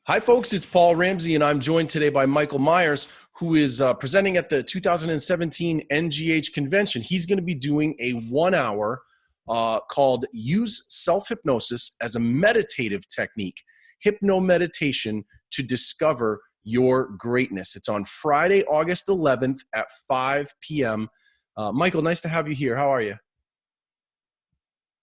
Hi, folks. It's Paul Ramsey, and I'm joined today by Michael Myers, who is presenting at the 2017 NGH convention. He's going to be doing a 1 hour called Use Self-Hypnosis as a Meditative Technique, Hypno-Meditation to Discover Your Greatness. It's on Friday, August 11th at 5 p.m. Michael, nice to have you here. How are you?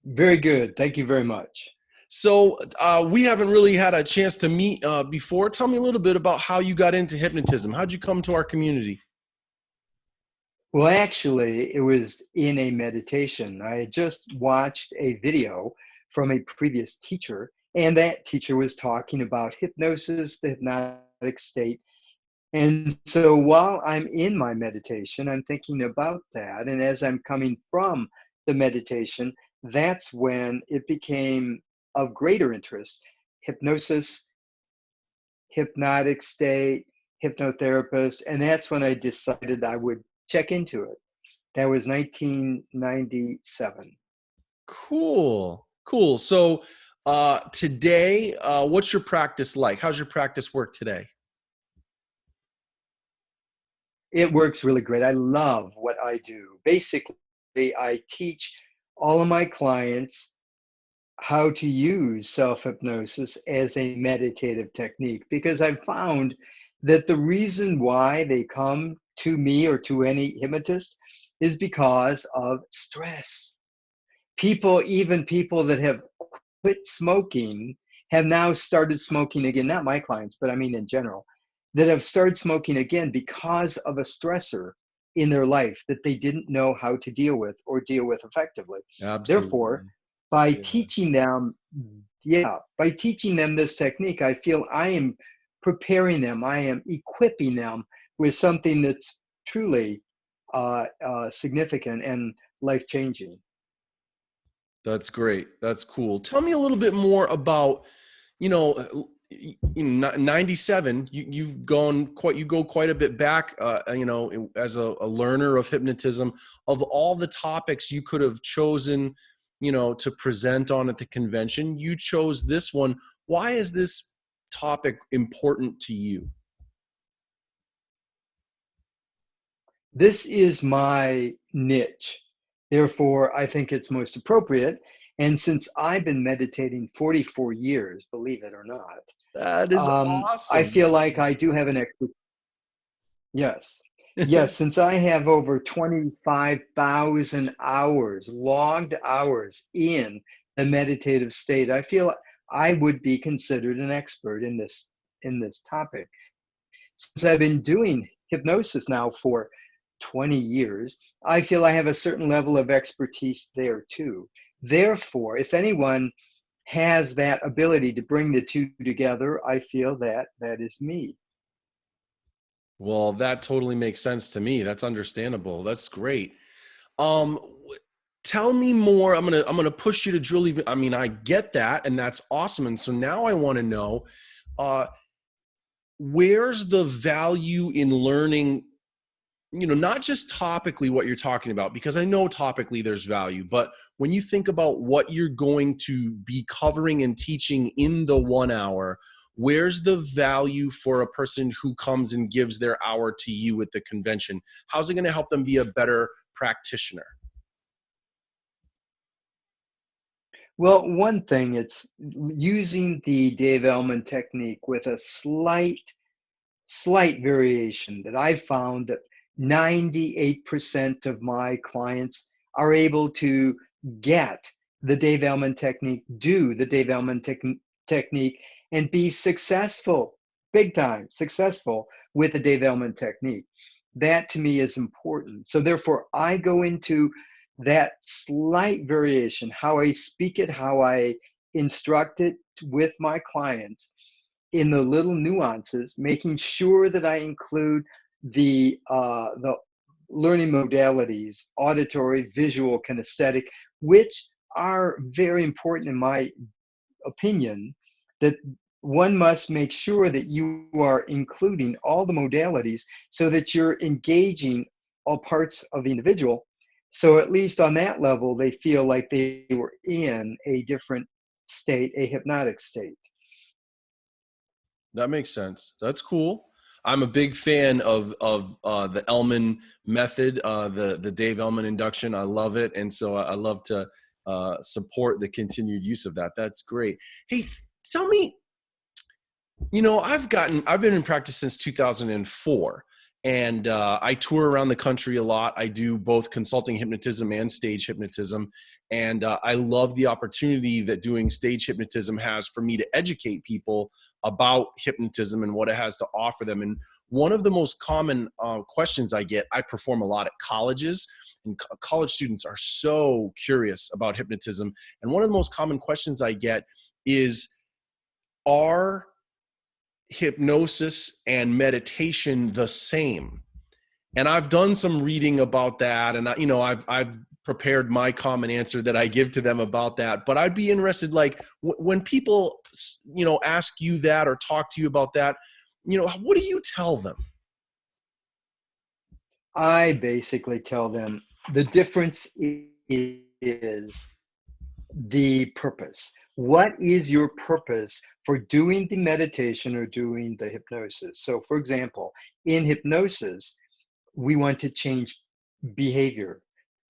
Very good. Thank you very much. So we haven't really had a chance to meet before. Tell me a little bit about how you got into hypnotism. How'd you come to our community? Well, actually, it was in a meditation. I had just watched a video from a previous teacher, and that teacher was talking about hypnosis, the hypnotic state. And so while I'm in my meditation, I'm thinking about that. And as I'm coming from the meditation, that's when it became of greater interest. Hypnosis, hypnotic state, hypnotherapist, and that's when I decided I would check into it. That was 1997. Cool. Cool. So today, what's your practice like? How's your practice work today? It works really great. I love what I do. Basically, I teach all of my clients how to use self-hypnosis as a meditative technique because I've found that the reason why they come to me or to any hypnotist is because of stress. People, even people that have quit smoking, have now started smoking again. Not my clients, but I mean in general, that have started smoking again because of a stressor in their life that they didn't know how to deal with or deal with effectively. Therefore, Absolutely. by Yeah. teaching them, by teaching them this technique, I feel I am preparing them, I am equipping them with something that's truly significant and life changing. That's great. That's cool. Tell me a little bit more about, you know, 97, you've gone quite, you go quite a bit back, as a learner of hypnotism. Of all the topics you could have chosen, to present on at the convention, you chose this one. Why is this topic important to you? This is my niche. Therefore, I think it's most appropriate. And since I've been meditating 44 years, believe it or not, That is I awesome. feel like I do have an expert. Yes. Yes, since I have over 25,000 hours, logged hours in the meditative state, I feel I would be considered an expert in this topic. Since I've been doing hypnosis now for 20 years, I feel I have a certain level of expertise there too. Therefore, if anyone has that ability to bring the two together, I feel that that is me. Well, that totally makes sense to me. That's understandable. That's great. Um, Tell me more. I'm gonna push you to drill even. I mean, I get that, and that's awesome. And so now I want to know, uh, where's the value in learning, not just topically what you're talking about, because I know topically there's value, but when you think about what you're going to be covering and teaching in the 1 hour, where's the value for a person who comes and gives their hour to you at the convention? How's it going to help them be a better practitioner? Well, one thing, it's using the Dave Elman technique with a slight variation that I found that 98% of my clients are able to get the Dave Elman technique, do the Dave Elman technique, and be successful, big time successful with the Dave Elman technique. That to me is important. So therefore, I go into that slight variation, how I speak it, how I instruct it with my clients in the little nuances, making sure that I include the learning modalities, auditory, visual, kinesthetic, which are very important in my opinion. That one must make sure that you are including all the modalities so that you're engaging all parts of the individual. So at least on that level, they feel like they were in a different state, a hypnotic state. That makes sense. That's cool. I'm a big fan of the Elman method, the Dave Elman induction. I love it, and so I love to support the continued use of that. That's great. Hey, tell me, I've been in practice since 2004, and I tour around the country a lot. I do both consulting hypnotism and stage hypnotism, and I love the opportunity that doing stage hypnotism has for me to educate people about hypnotism and what it has to offer them. And one of the most common questions I get, I perform a lot at colleges, and college students are so curious about hypnotism. And one of the most common questions I get is, are hypnosis and meditation the same? And I've done some reading about that, and I've prepared my common answer that I give to them about that. But I'd be interested, like, when people ask you that or talk to you about that, what do you tell them? I basically tell them the difference is the purpose. What is your purpose for doing the meditation or doing the hypnosis? So, for example, in hypnosis, we want to change behavior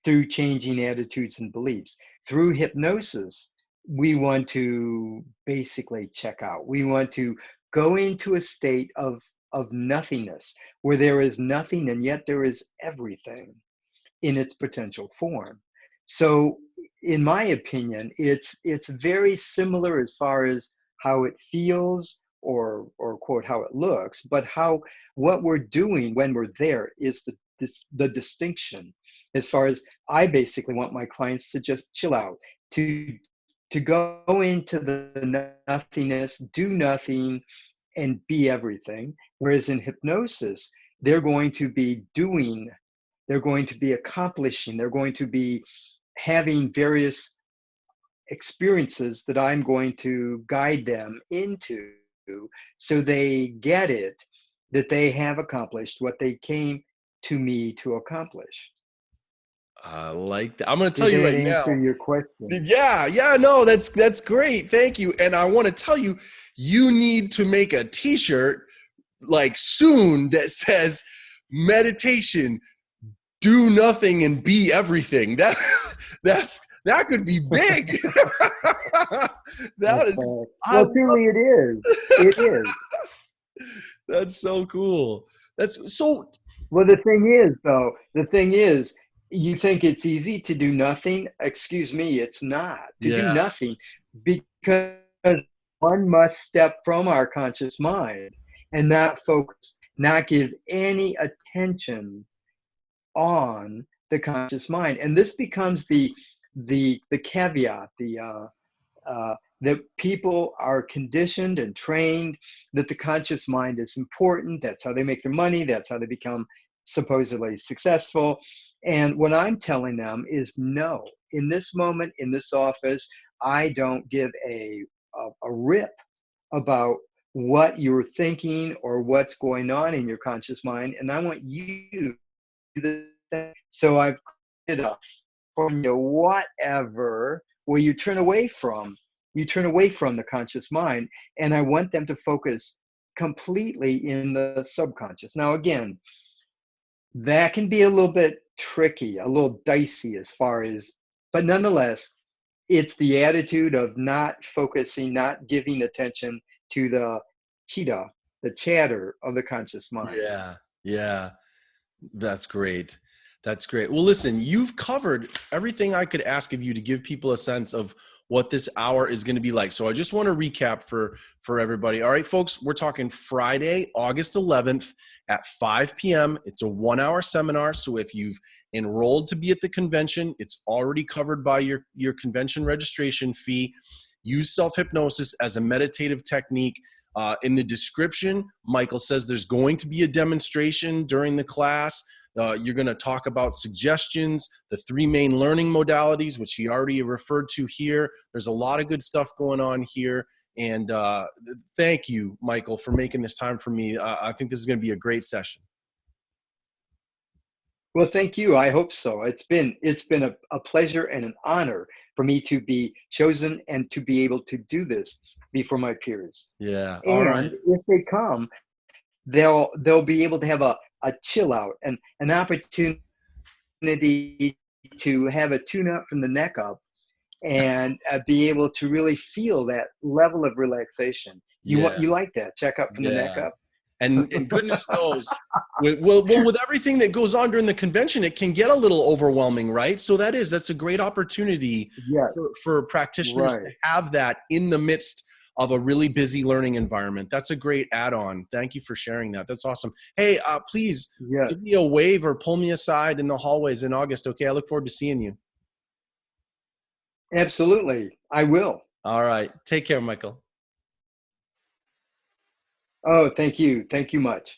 through changing attitudes and beliefs. Through hypnosis, we want to basically check out. We want to go into a state of nothingness where there is nothing and yet there is everything in its potential form. So, in my opinion, it's very similar as far as how it feels or quote how it looks, but how what we're doing when we're there is the distinction. As far as I basically want my clients to just chill out, to go into the nothingness, do nothing, and be everything. Whereas in hypnosis, they're going to be doing, they're going to be accomplishing, they're going to be having various experiences that I'm going to guide them into so they get it that they have accomplished what they came to me to accomplish. I like that. I'm going to tell Did you that right answer now. your question? Yeah, no, that's great. Thank you. And I want to tell you, you need to make a t-shirt like soon that says meditation, do nothing and be everything. That could be big. That is, I Well, love, truly it is. It is. that's so cool. That's so, Well, the thing is, though, the thing is, you think it's easy to do nothing? Excuse me, it's not. To do yeah. nothing because one must step from our conscious mind and not focus, not give any attention on the conscious mind. And this becomes the caveat, that people are conditioned and trained that the conscious mind is important. That's how they make their money. That's how they become supposedly successful. And what I'm telling them is no, in this moment, in this office, I don't give a rip about what you're thinking or what's going on in your conscious mind. And I want you to do the same. So I've created a formula, whatever, where you turn away from the conscious mind, and I want them to focus completely in the subconscious. Now, again, that can be a little bit tricky, a little dicey as far as, but nonetheless, it's the attitude of not focusing, not giving attention to the cheetah, the chatter of the conscious mind. Yeah. Yeah. That's great. That's great. Well, listen, you've covered everything I could ask of you to give people a sense of what this hour is going to be like. So I just want to recap for everybody. All right, folks, we're talking Friday, August 11th at 5 p.m. It's a 1-hour seminar. So if you've enrolled to be at the convention, it's already covered by your convention registration fee. Use self-hypnosis as a meditative technique. In the description, Michael says there's going to be a demonstration during the class. You're going to talk about suggestions, the 3 main learning modalities, which he already referred to here. There's a lot of good stuff going on here. And thank you, Michael, for making this time for me. I think this is going to be a great session. Well, thank you. I hope so. It's been a pleasure and an honor for me to be chosen and to be able to do this before my peers. Yeah. All right. And if they come, they'll be able to have a chill out and an opportunity to have a tune up from the neck up and be able to really feel that level of relaxation. Yeah. You like that? Check up from the neck Yeah. up. And goodness knows, with everything that goes on during the convention, it can get a little overwhelming, right? So that's a great opportunity Yes, for practitioners to right. have that in the midst of a really busy learning environment. That's a great add-on. Thank you for sharing that. That's awesome. Hey, please Yes, give me a wave or pull me aside in the hallways in August. Okay, I look forward to seeing you. absolutely. I will. All right, take care, Michael. Oh, thank you. Thank you much.